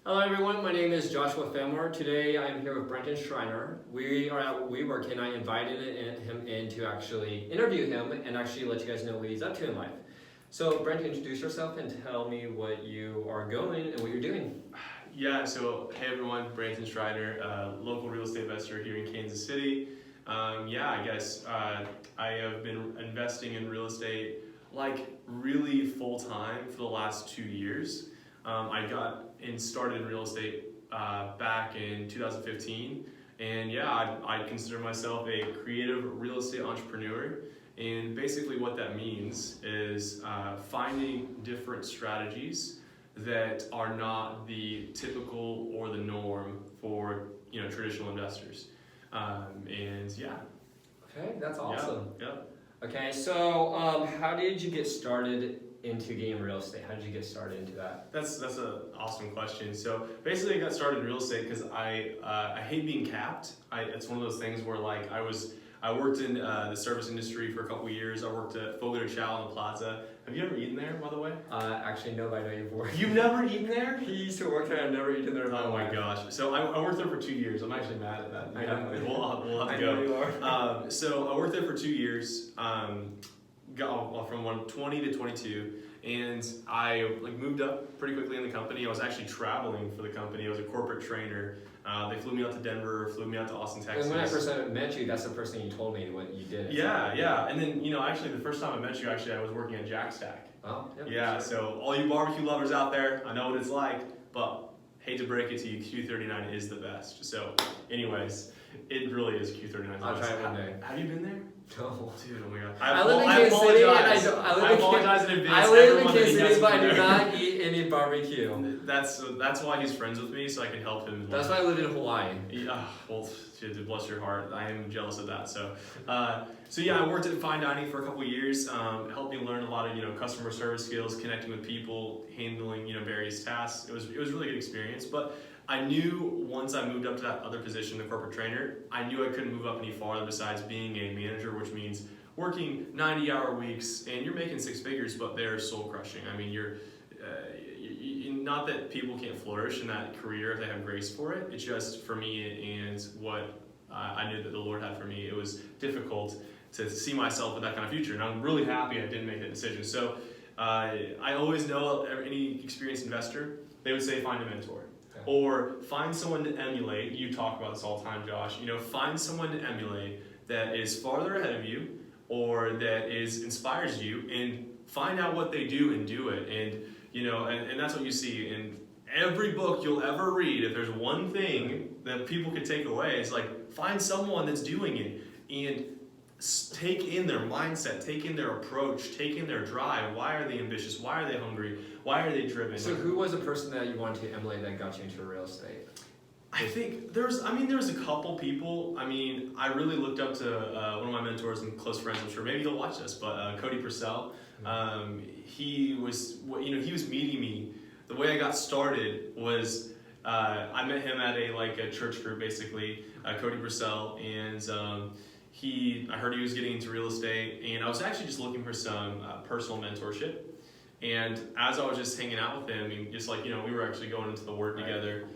Hello everyone, my name is Joshua Famore. Today I'm here with Brandton Schreiner. We are at WeWork and I invited him in to actually interview him and actually let you guys know what he's up to in life. So Brandton, introduce yourself and tell me what you are going and what you're doing. Yeah, so hey everyone, Brandton Schreiner, local real estate investor here in Kansas City. I guess I have been investing in real estate like really full time for the last 2 years. I got started in real estate back in 2015, and I consider myself a creative real estate entrepreneur. And basically what that means is finding different strategies that are not the typical or the norm for traditional investors. Okay, that's awesome. Yeah. Okay, so how did you get started into getting real estate? How did you get started into that? That's an awesome question. So basically, I got started in real estate because I hate being capped. It's one of those things where I worked in the service industry for a couple years. I worked at Fogo de Chao in the Plaza. Have you ever eaten there, by the way? Actually, no, but I know you've worked. You've never eaten there? He used to work there. I've never eaten there. Oh my gosh! So I worked there for 2 years. I'm actually mad at that. I know. We'll have to I go. know you are. So I worked there for 2 years. Got from 20 to 22, and I moved up pretty quickly in the company. I was actually traveling for the company. I was a corporate trainer. They flew me out to Denver, flew me out to Austin, Texas. And when I first met you, that's the first thing you told me what you did. Yeah. And then actually the first time I met you, I was working at Jack Stack. Oh, yeah. Sure. So all you barbecue lovers out there, I know what it's like, but hate to break it to you, Q39 is the best. So, anyways, it really is Q39. I'll try it one day. Have you been there? No. Dude, oh my god. I live in Kansas City and I apologize in advance. I live in everyone that Kansas he City, has but I been do there. not eat any barbecue. That's why he's friends with me, so I can help him. That's why I live in Hawaii. Yeah, well, dude, bless your heart. I am jealous of that. So I worked at fine dining for a couple years. Helped me learn a lot of customer service skills, connecting with people, handling various tasks. It was a really good experience. But I knew once I moved up to that other position, the corporate trainer, I knew I couldn't move up any farther besides being a manager, which means working 90-hour weeks, and you're making six figures, but they're soul crushing. I mean, you're not that people can't flourish in that career if they have grace for it. It's just for me and what I knew that the Lord had for me. It was difficult to see myself with that kind of future, and I'm really happy I didn't make that decision. So I always know any experienced investor, they would say find a mentor. Okay. Or find someone to emulate. You talk about this all the time, Josh. Find someone to emulate that is farther ahead of you, or that inspires you, and find out what they do and do it. And and that's what you see in every book you'll ever read. If there's one thing that people could take away, it's find someone that's doing it and take in their mindset, take in their approach, take in their drive. Why are they ambitious? Why are they hungry? Why are they driven? So who was the person that you wanted to emulate that got you into real estate? I think there's a couple people. I really looked up to one of my mentors and close friends. I'm sure maybe he'll watch this, but Cody Purcell. He was meeting me. The way I got started was I met him at a church group, basically. Cody Purcell, and I heard he was getting into real estate, and I was actually just looking for some personal mentorship. And as I was just hanging out with him, and just we were actually going into the Word together.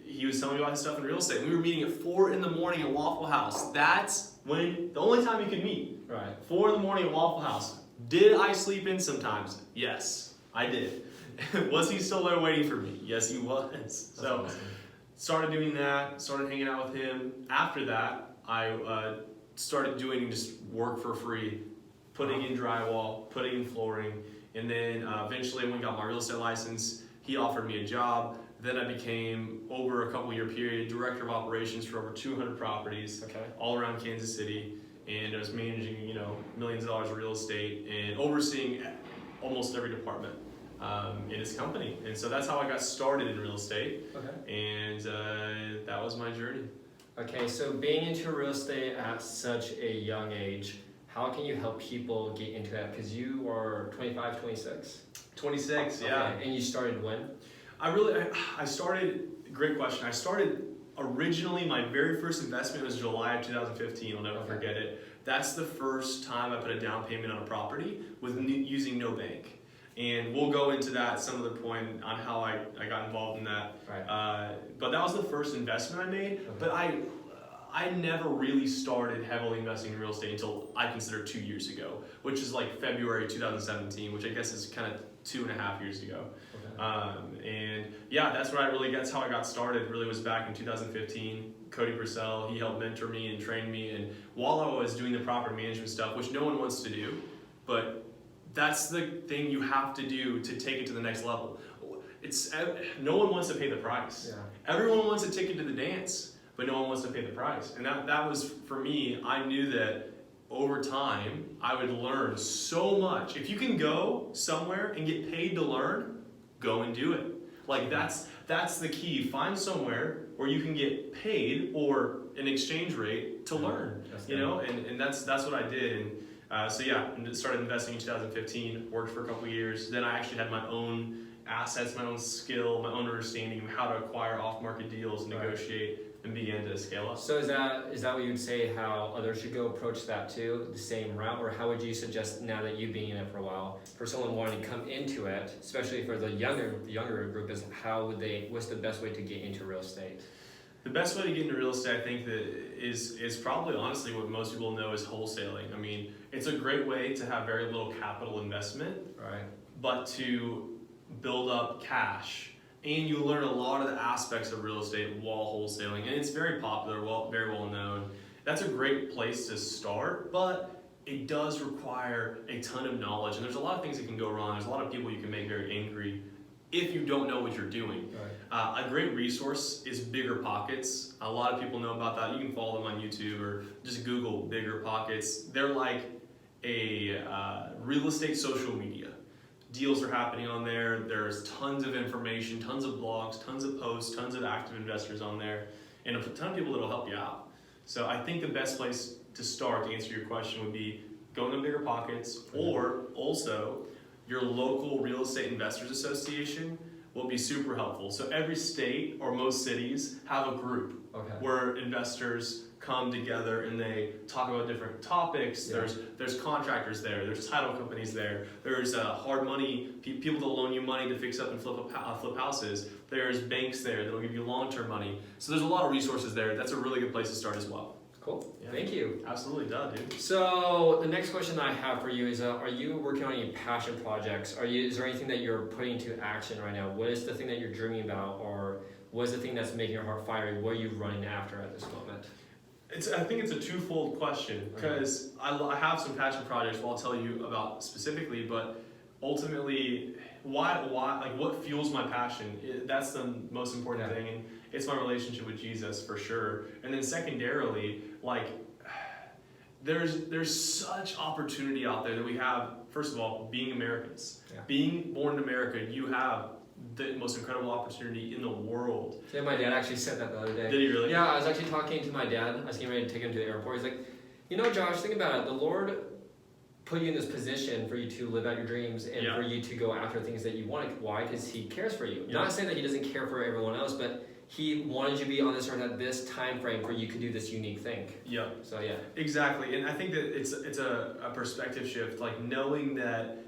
He was telling me about his stuff in real estate. We were meeting at 4 a.m. at Waffle House. That's the only time you could meet. Right. 4 a.m. at Waffle House. Did I sleep in sometimes? Yes, I did. Was he still there waiting for me? Yes, he was. So, started doing that. Started hanging out with him. After that, I started doing just work for free, putting in drywall, putting in flooring, and then eventually when I got my real estate license, he offered me a job. Then I became, over a couple-year period, director of operations for over 200 properties, all around Kansas City, and I was managing, millions of dollars of real estate and overseeing almost every department in his company. And so that's how I got started in real estate. And that was my journey. Okay, so being into real estate at such a young age, how can you help people get into that? Because you are 25, 26? 26, yeah. Okay. And you started when? I started, great question. I started originally, my very first investment was July of 2015. I'll never forget it. That's the first time I put a down payment on a property with using no bank. And we'll go into that some other point on how I got involved in that. Right. But that was the first investment I made. Okay. But I never really started heavily investing in real estate until I consider 2 years ago, which is like February 2017, which I guess is kind of 2.5 years ago. Okay. And yeah, that's how I got started. Really was back in 2015. Cody Purcell, he helped mentor me and train me. And while I was doing the property management stuff, which no one wants to do, but that's the thing you have to do to take it to the next level. No one wants to pay the price. Yeah. Everyone wants a ticket to the dance, but no one wants to pay the price. And that was, for me, I knew that over time, I would learn so much. If you can go somewhere and get paid to learn, go and do it. Like that's the key. Find somewhere where you can get paid or an exchange rate to learn. And that's what I did. And so yeah, started investing in 2015, worked for a couple of years. Then I actually had my own assets, my own skill, my own understanding of how to acquire off-market deals, negotiate, and begin to scale up. So is that what you'd say how others should go approach that too, the same route, or how would you suggest, now that you've been in it for a while, for someone wanting to come into it, especially for the younger group, what's the best way to get into real estate? The best way to get into real estate, I think, that is probably honestly what most people know is wholesaling. I mean, it's a great way to have very little capital investment, Right. but to build up cash. And you learn a lot of the aspects of real estate while wholesaling. And it's very popular, very well known. That's a great place to start, but it does require a ton of knowledge. And there's a lot of things that can go wrong. There's a lot of people you can make very angry if you don't know what you're doing. Right. A great resource is Bigger Pockets. A lot of people know about that. You can follow them on YouTube or just Google Bigger Pockets. They're like a real estate social media. Deals are happening on there. There's tons of information, tons of blogs, tons of posts, tons of active investors on there, and a ton of people that'll help you out. So I think the best place to start, to answer your question, would be going to Bigger Pockets, or also your local real estate investors association will be super helpful. So every state or most cities have a group where investors come together and they talk about different topics. Yeah. There's contractors there, there's title companies there, there's hard money, people that loan you money to fix up and flip houses, there's banks there that'll give you long-term money. So there's a lot of resources there. That's a really good place to start as well. Cool. Yeah. Thank you. Absolutely, dude. So the next question that I have for you is, are you working on any passion projects? Is there anything that you're putting into action right now? What is the thing that you're dreaming about, or what is the thing that's making your heart fiery? What are you running after at this moment? I think it's a twofold question, because I have some passion projects I'll tell you about specifically, but ultimately, why, like what fuels my passion? That's the most important thing, and it's my relationship with Jesus for sure. And then secondarily, like there's such opportunity out there that we have. First of all, being Americans, being born in America, you have the most incredible opportunity in the world. Yeah, my dad actually said that the other day. Did he really? Yeah, I was actually talking to my dad. I was getting ready to take him to the airport. He's like, Josh, think about it. The Lord put you in this position for you to live out your dreams and for you to go after things that you want. Why? Because He cares for you. Not saying that He doesn't care for everyone else, but He wanted you to be on this earth at this time frame for you could do this unique thing. Yeah. So yeah. Exactly, and I think that it's a perspective shift, like knowing that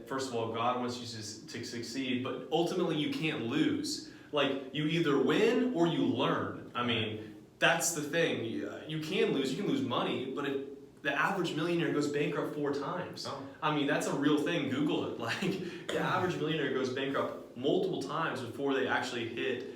first of all, God wants you to succeed, but ultimately you can't lose. Like, you either win or you learn. I mean, that's the thing. You can lose money, but if the average millionaire goes bankrupt 4 times. I mean, that's a real thing. Google it. Like, the average millionaire goes bankrupt multiple times before they actually hit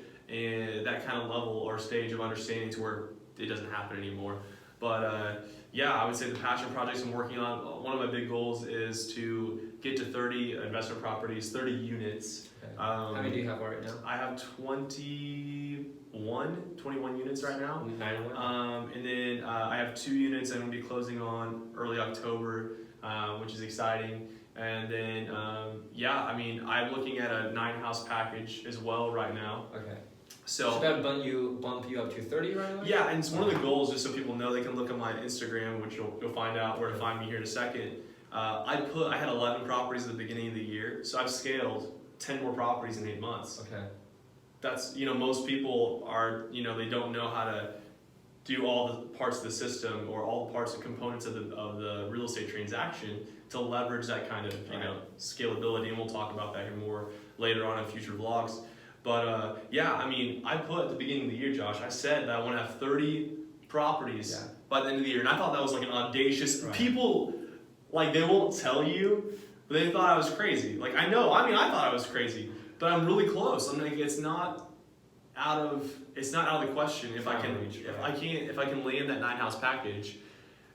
that kind of level or stage of understanding to where it doesn't happen anymore. But yeah, I would say the passion projects I'm working on, one of my big goals is to get to 30 investment properties, 30 units. How many do you have right now? I have 21 units right now. 9. And then I have 2 units I'm going to be closing on early October, which is exciting. And then, I'm looking at a 9-house package as well right now. Okay. So that bump you up to 30 right now? Yeah, and it's one of the goals, just so people know, they can look at my Instagram, which you'll find out where to find me here in a second. I had 11 properties at the beginning of the year, so I've scaled 10 more properties in 8 months. Okay. That's, most people are, they don't know how to do all the parts of the system or all the parts and components of the real estate transaction to leverage that kind of scalability, and we'll talk about that here more later on in future vlogs. But yeah, I mean, I put at the beginning of the year, Josh, I said that I want to have 30 properties by the end of the year, and I thought that was like an audacious. People, like, they won't tell you, but they thought I was crazy. Like, I thought I was crazy, but I'm really close. I'm like, it's not out of the question if I can land that 9-house package.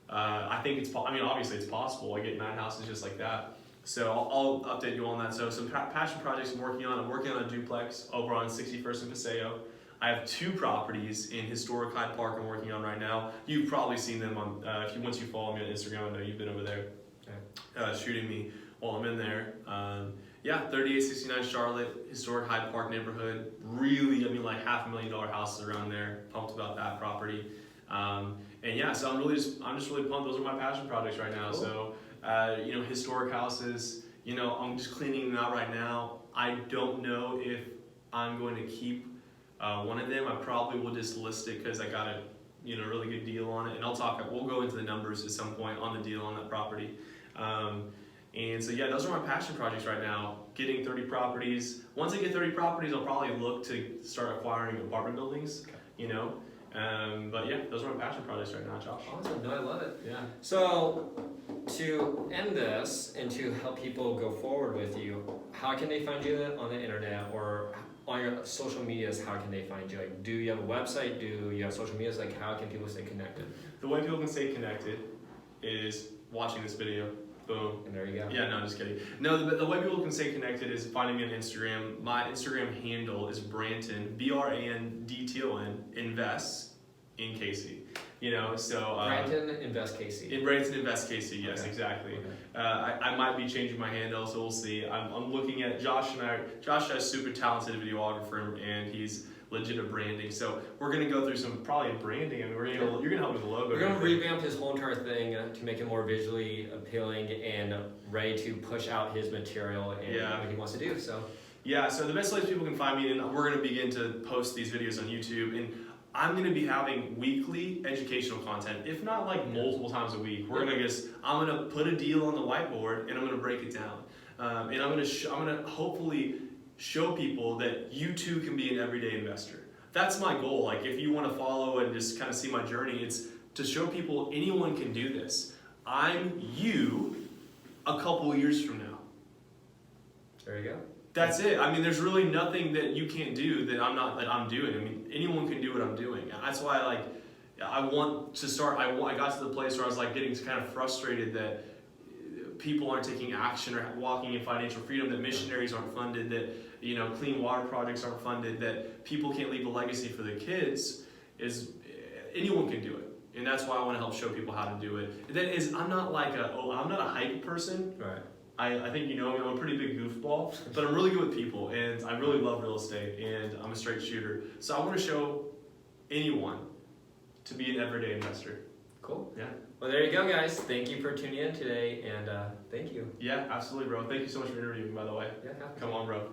I think obviously it's possible. I get 9 houses just like that. So I'll update you on that. So some passion projects I'm working on. I'm working on a duplex over on 61st and Paseo. I have 2 properties in historic Hyde Park I'm working on right now. You've probably seen them on once you follow me on Instagram. I know you've been over there shooting me while I'm in there. 3869 Charlotte, historic Hyde Park neighborhood. Really, like $500,000 houses around there. Pumped about that property. So I'm just really pumped. Those are my passion projects right now. Cool. So, historic houses, I'm just cleaning them out right now. I don't know if I'm going to keep one of them. I probably will just list it because I got a really good deal on it. And we'll go into the numbers at some point on the deal on that property. Those are my passion projects right now. Getting 30 properties. Once I get 30 properties, I'll probably look to start acquiring apartment buildings, those are my passion projects right now, Josh. Awesome. No, I love it. Yeah. So, to end this and to help people go forward with you, how can they find you on the internet or on your social medias? How can they find you? Like, do you have a website? Do you have social medias? Like, how can people stay connected? The way people can stay connected is watching this video. Boom. And there you go. Yeah, no, just kidding. No, the way people can stay connected is finding me on Instagram. My Instagram handle is Brandton, Brandton, invests in Casey. Brandton Invest Casey. In Brandton Invest Casey, yes, exactly. Okay. I might be changing my handle, so we'll see. I'm looking at Josh is a super talented videographer, and he's legit at branding. So we're gonna go through some probably branding. I mean, you're gonna help with the logo. We're gonna revamp his whole entire thing to make it more visually appealing and ready to push out his material and what he wants to do. So so the best place people can find me, and we're gonna begin to post these videos on YouTube, and I'm gonna be having weekly educational content, if not like multiple times a week. I'm gonna put a deal on the whiteboard and I'm gonna break it down, and I'm gonna hopefully show people that you too can be an everyday investor. That's my goal. Like, if you want to follow and just kind of see my journey, it's to show people anyone can do this. I'm you a couple years from now. There you go. That's it. I mean, there's really nothing that you can't do that I'm doing. I mean, anyone can do what I'm doing. That's why I want to start. I got to the place where I was like getting kind of frustrated that people aren't taking action or walking in financial freedom, that missionaries aren't funded, that clean water projects aren't funded, that people can't leave a legacy for their kids. Anyone can do it, and that's why I want to help show people how to do it. I'm not a hype person. Right. I think me, I'm a pretty big goofball, but I'm really good with people, and I really love real estate, and I'm a straight shooter. So I want to show anyone to be an everyday investor. Cool. Yeah. Well, there you go, guys. Thank you for tuning in today, and thank you. Yeah, absolutely, bro. Thank you so much for interviewing me, by the way. Yeah, come on, bro.